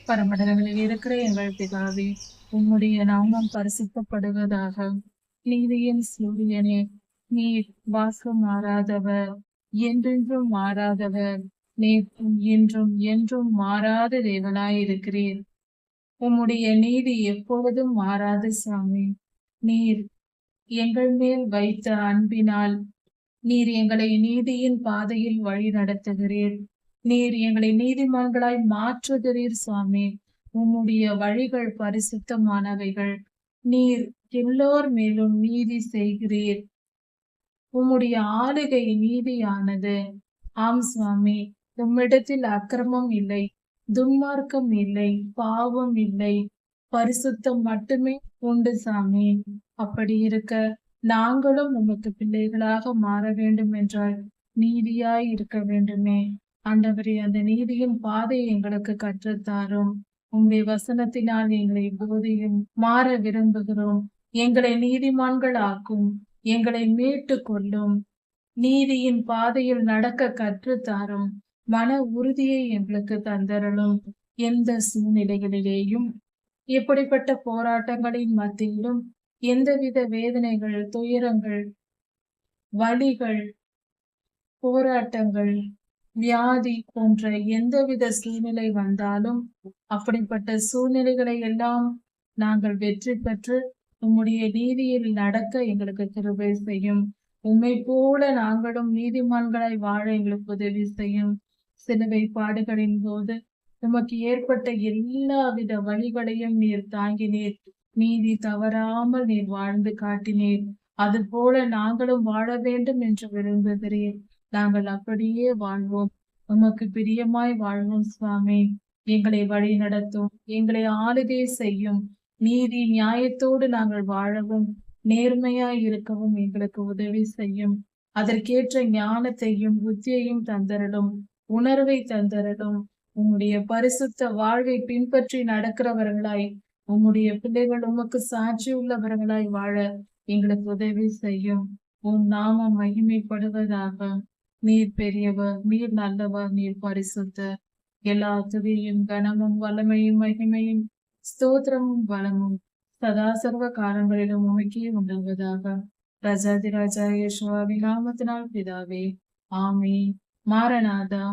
பரமண்டலங்களில் இருக்கிற எங்கள் பிதாவே, உம்முடைய நாமம் பரிசுத்தப்படுவதாக. நீதியின் சூரியனே, நீர் வாசம் மாறாதவர், என்றென்றும் மாறாதவர், நேற்றும் இன்றும் என்றும் மாறாத தேவனாயிருக்கிறீர். உம்முடைய நீதி எப்பொழுதும் மாறாது சுவாமி. நீர் எங்கள் மேல் வைத்த அன்பினால் நீர் எங்களை நீதியின் பாதையில் வழி நடத்துகிறீர். நீர் எங்களை நீதிமான்களாய் மாற்றுகிறீர் சுவாமி. உம்முடைய வழிகள் பரிசுத்தமானவைகள். நீர் எல்லோர் மேலும் நீதி செய்கிறீர். உம்முடைய ஆளுகை நீதியானது. ஆம் சுவாமி, உம்மிடத்தில் அக்கிரமம் இல்லை, துன்மார்க்கம் இல்லை, பாவம் இல்லை, பரிசுத்தம் மட்டுமே உண்டு சாமி. அப்படி இருக்க நாங்களும் உமக்கு பிள்ளைகளாக மாற வேண்டும் என்றால் நீதியாய் இருக்க வேண்டுமே. ஆண்டவரே, அந்த நீதியின் பாதையை எங்களுக்கு கற்றுத்தாரும். உம்முடைய வசனத்தினால் எங்களை போதியும். மாற விரும்புகிறோம். எங்களை நீதிமான்கள் ஆக்கும். எங்களை மீட்டு கொள்ளும். நீதியின் பாதையில் நடக்க கற்றுத்தாரும். மன உறுதியை எங்களுக்கு தந்தரலும். எந்த சூழ்நிலைகளிலேயும், எப்படிப்பட்ட போராட்டங்களின் மத்தியிலும், எந்தவித வேதனைகள், துயரங்கள், வலிகள், போராட்டங்கள், வியாதி போன்ற எந்தவித சூழ்நிலை வந்தாலும் அப்படிப்பட்ட சூழ்நிலைகளை எல்லாம் நாங்கள் வெற்றி பெற்று உம்முடைய நீதியில் நடக்க எங்களுக்கு கிருபை செய்யும். உம்மை போல நாங்களும் நீதிமான்களாய் வாழ எங்களுக்கு உதவி செய்யும். சிலுவை பாடுகளின் போது உமக்கு ஏற்பட்ட எல்லாவித வழிகளையும் நீர் தாங்கினீர். நீதி தவறாமல் நீர் வாழ்ந்து காட்டினீர். அது போல நாங்களும் வாழ வேண்டும் என்று விரும்புகிறீர். நாங்கள் அப்படியே வாழ்வோம். உமக்கு பிரியமாய் வாழ்வோம் சுவாமி. எங்களை வழி நடத்தும். எங்களை ஆளுகை செய்யும். நீதி நியாயத்தோடு நாங்கள் வாழவும், நேர்மையாய் இருக்கவும் எங்களுக்கு உதவி செய்யும். அதற்கேற்ற ஞானத்தையும் புத்தியையும் தந்தரலும், உணர்வை தந்தரலும். உம்முடைய பரிசுத்த வாழ்வை பின்பற்றி நடக்கிறவர்களாய், உம்முடைய பிள்ளைகள் உமக்கு சாட்சி உள்ளவர்களாய் வாழ எங்களுக்கு உதவி செய்யும். உம் நாமம் மகிமைப்படுவதாக. நீர் பெரியவர், நீர் நல்லவர், நீர் பரிசுத்தர். எல்லா துதியும் கனமும் வல்லமையும் மகிமையும் ஸ்தோத்திரமும் பலமும் சதா சர்வ காலங்களிலும் உமக்கே உண்டாவதாக. ராஜாதி ராஜா யேசுவாவின் நாமத்தினால் பிதாவே, ஆமென். மாரநாதா.